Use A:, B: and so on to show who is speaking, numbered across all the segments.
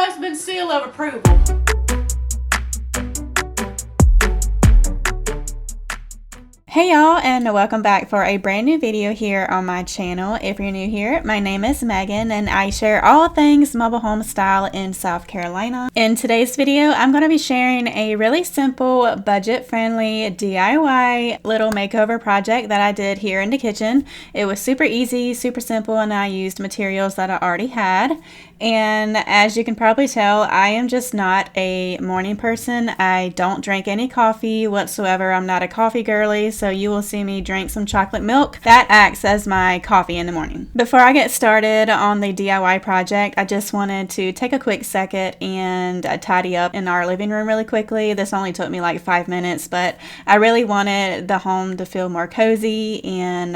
A: husband's seal of approval.
B: Hey y'all, and welcome back for a brand new video here on my channel. If you're new here, my name is Megan and I share all things mobile home style in South Carolina. In today's video, I'm going to be sharing a really simple, budget-friendly DIY little makeover project that I did here in the kitchen. It was super easy, super simple, and I used materials that I already had. And as you can probably tell, I am just not a morning person. I don't drink any coffee whatsoever. I'm not a coffee girly, so you will see me drink some chocolate milk. That acts as my coffee in the morning. Before I get started on the DIY project, I just wanted to take a quick second and tidy up in our living room really quickly. This only took me like 5 minutes, but I really wanted the home to feel more cozy and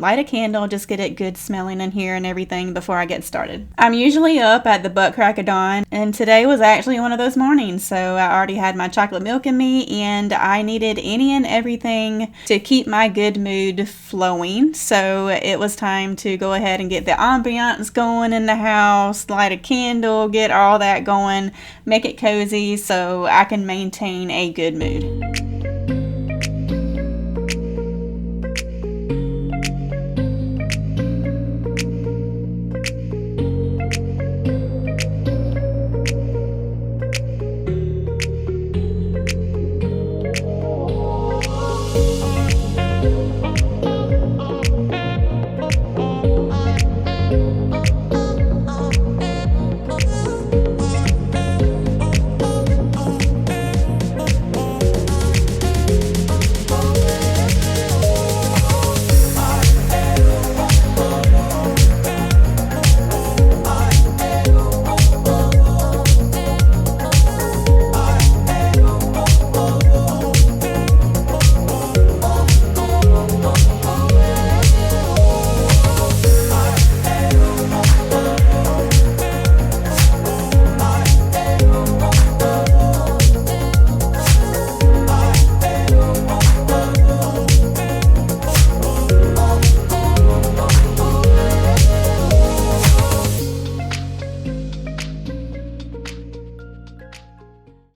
B: light a candle, just get it good smelling in here and everything before I get started. I'm usually up at the butt crack of dawn, and today was actually one of those mornings, so I already had my chocolate milk in me and I needed any and everything to keep my good mood flowing. So it was time to go ahead and get the ambiance going in the house, light a candle, get all that going, make it cozy so I can maintain a good mood.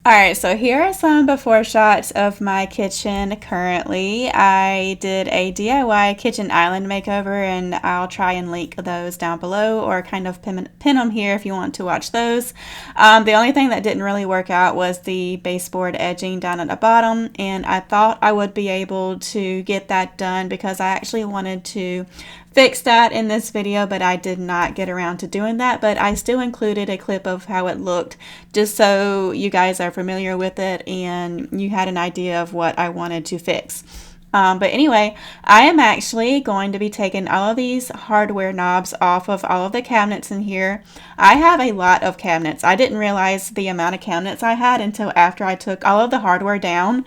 B: Alright, so here are some before shots of my kitchen currently. I did a DIY kitchen island makeover, and I'll try and link those down below or kind of pin them here if you want to watch those. The only thing that didn't really work out was the baseboard edging down at the bottom, and I thought I would be able to get that done because I actually wanted to fix that in this video, but I did not get around to doing that. But I still included a clip of how it looked just so you guys are familiar with it and you had an idea of what I wanted to fix. But anyway, I am actually going to be taking all of these hardware knobs off of all of the cabinets in here. I have a lot of cabinets. I didn't realize the amount of cabinets I had until after I took all of the hardware down.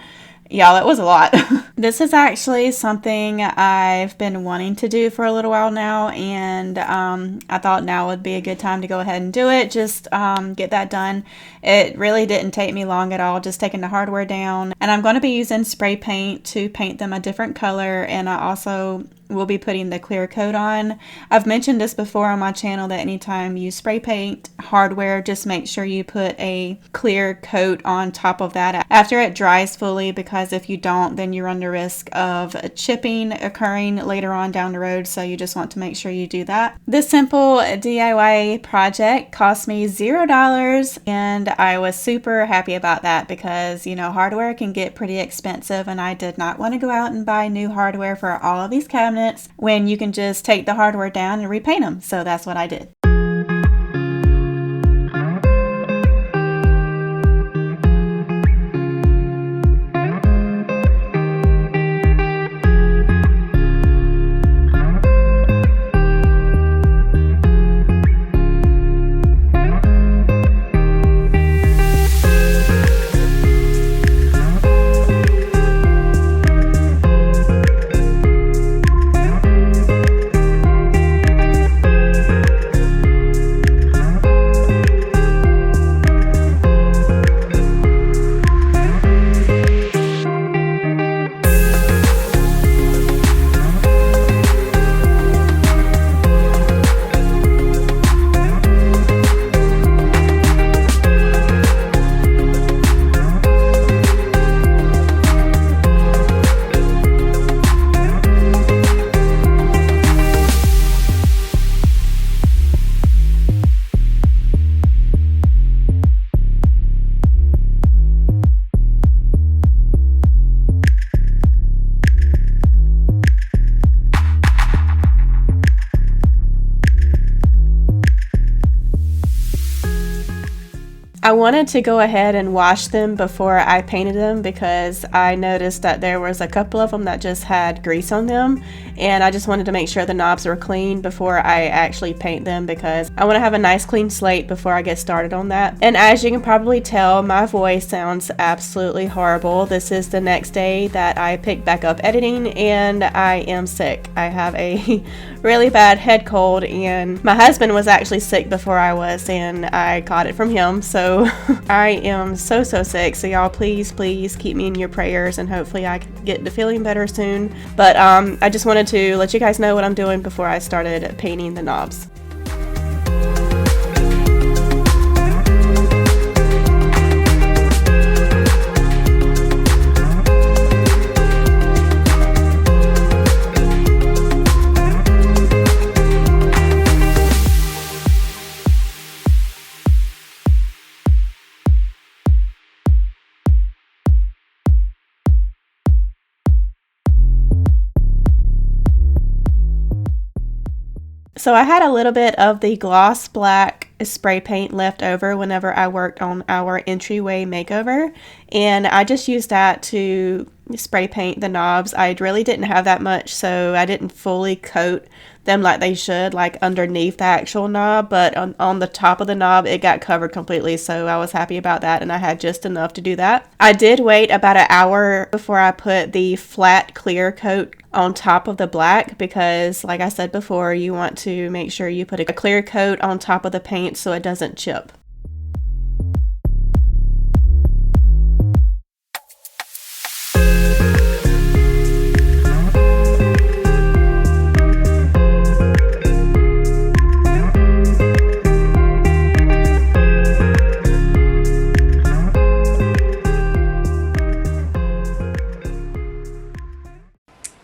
B: Y'all, it was a lot. This is actually something I've been wanting to do for a little while now, and I thought now would be a good time to go ahead and do it. Just get that done. It really didn't take me long at all, just taking the hardware down. And I'm going to be using spray paint to paint them a different color, and I also will be putting the clear coat on. I've mentioned this before on my channel that anytime you spray paint hardware, just make sure you put a clear coat on top of that after it dries fully, because if you don't, then you run the risk of chipping occurring later on down the road. So you just want to make sure you do that. This simple DIY project cost me $0, and I was super happy about that because, you know, hardware can get pretty expensive, and I did not want to go out and buy new hardware for all of these cabinets when you can just take the hardware down and repaint them. So that's what I did. I wanted to go ahead and wash them before I painted them because I noticed that there was a couple of them that just had grease on them, and I just wanted to make sure the knobs were clean before I actually paint them because I want to have a nice clean slate before I get started on that. And as you can probably tell, my voice sounds absolutely horrible. This is the next day that I picked back up editing and I am sick. I have a really bad head cold, and my husband was actually sick before I was, and I caught it from him. So I am so sick. So y'all please keep me in your prayers, and hopefully I can get to feeling better soon. But I just wanted to let you guys know what I'm doing before I started painting the knobs. So I had a little bit of the gloss black spray paint left over whenever I worked on our entryway makeover, and I just used that to spray paint the knobs. I really didn't have that much, so I didn't fully coat them like they should, like underneath the actual knob, but on the top of the knob it got covered completely, so I was happy about that, and I had just enough to do that. I did wait about an hour before I put the flat clear coat on top of the black because, like I said before, you want to make sure you put a clear coat on top of the paint so it doesn't chip.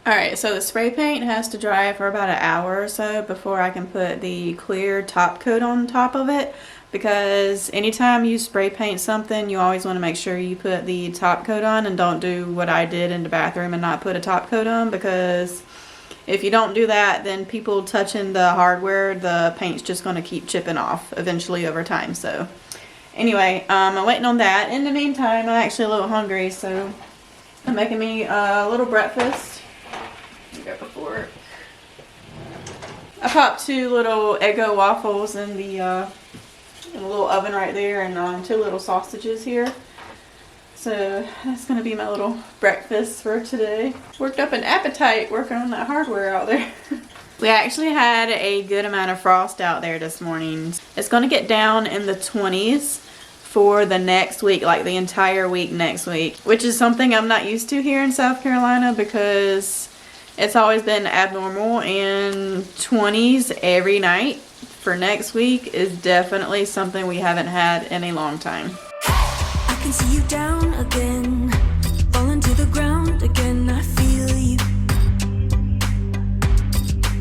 B: Alright, so the spray paint has to dry for about an hour or so before I can put the clear top coat on top of it, because anytime you spray paint something, you always want to make sure you put the top coat on, and don't do what I did in the bathroom and not put a top coat on, because if you don't do that, then people touching the hardware, the paint's just going to keep chipping off eventually over time. So anyway, I'm waiting on that. In the meantime, I'm actually a little hungry, so I'm making me a little breakfast. Before I popped 2 little Eggo waffles in the little oven right there, and 2 little sausages here. So that's gonna be my little breakfast for today. Worked up an appetite working on that hardware out there. We actually had a good amount of frost out there this morning. It's gonna get down in the 20s for the next week, like the entire week next week, which is something I'm not used to here in South Carolina because it's always been abnormal, and 20s every night for next week is definitely something we haven't had in a long time.
A: I can see you down again, falling to the ground again. I feel you.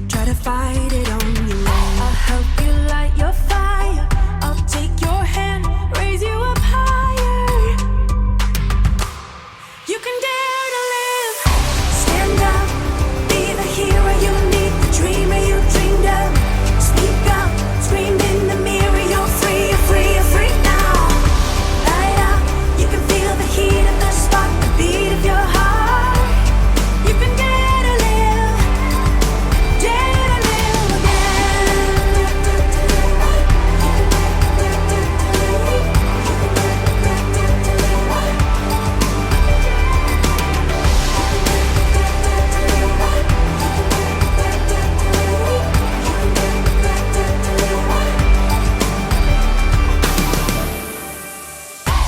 A: Try to fight it on your own. I'll help you light your fire. I'll take your hand, raise you up higher. You can dare to live. Stand up. Hero you need, the dreamer you dreamed of. Speak up, scream in the mirror. You're free, you're free, you're free now. Light up, you can feel the heat of the spark, the beat of your heart. You can dare to live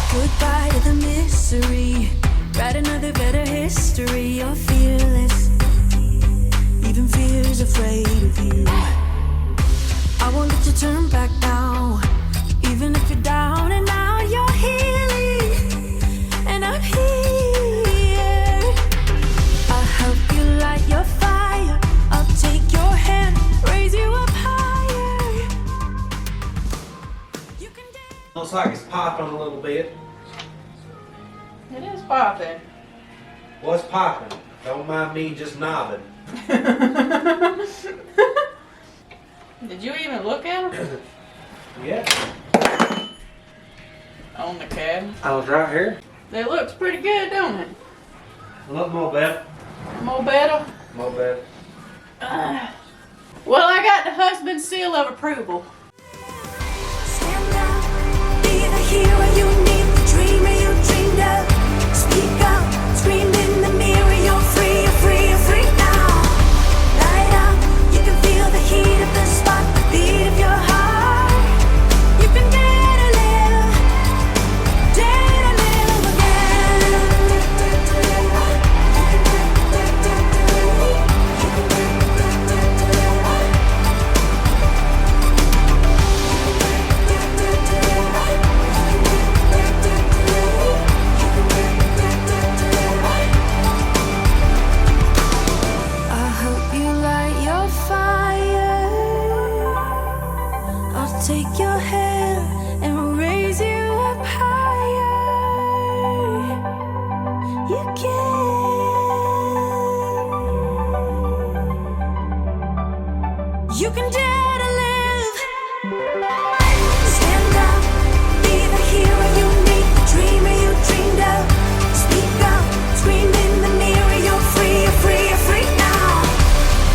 A: Goodbye to the misery. Write another better history. You're fearless. Even fear's afraid of you. I won't let you turn back now. Even if you're down and now you're healing. And I'm here. I'll help you light your fire. I'll take your hand, raise you up higher. You can dance.
C: Looks like it's popping a little bit.
B: It is popping.
C: What's popping? Don't mind me just nodding.
B: Did you even look at them?
C: Yeah.
D: on the cabinet.
C: I was right here.
D: It looks pretty good, don't it?
C: Look more better.
D: More better.
C: More better.
D: Well, I got the husband's seal of approval.
A: Stand up, be the hero you need, the dreamer you dreamed of. Speak up, scream in the mirror, you're free, you're free, you're free now. Light up, you can feel the heat of the spot, the beat of your heart. You can dare to live I hope you light your fire. I'll take your hand and raise you up higher. You can dare to live. Stand up, be the hero you need, the dreamer you dreamed of. Speak up, scream in the mirror, you're free, you're free, you're free now.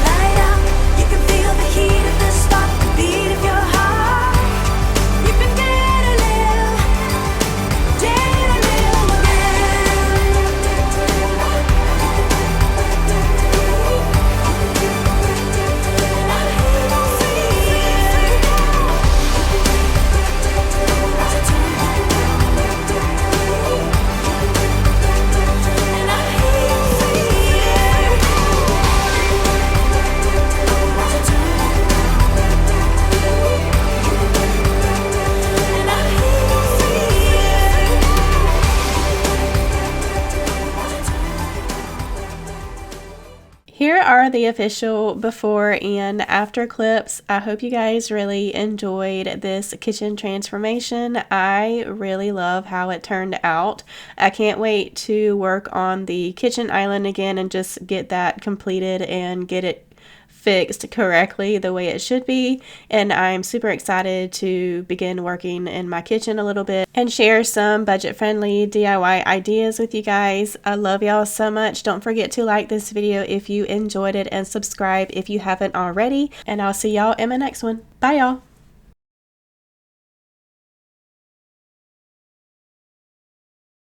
A: Light up, you can feel the heat of the spot, the beat of your heart. You can dare to live
B: Here are the official before and after clips. I hope you guys really enjoyed this kitchen transformation. I really love how it turned out. I can't wait to work on the kitchen island again and just get that completed and get it fixed correctly the way it should be. And I'm super excited to begin working in my kitchen a little bit and share some budget-friendly DIY ideas with you guys. I love y'all so much. Don't forget to like this video if you enjoyed it and subscribe if you haven't already. And I'll see y'all in my next one. Bye y'all.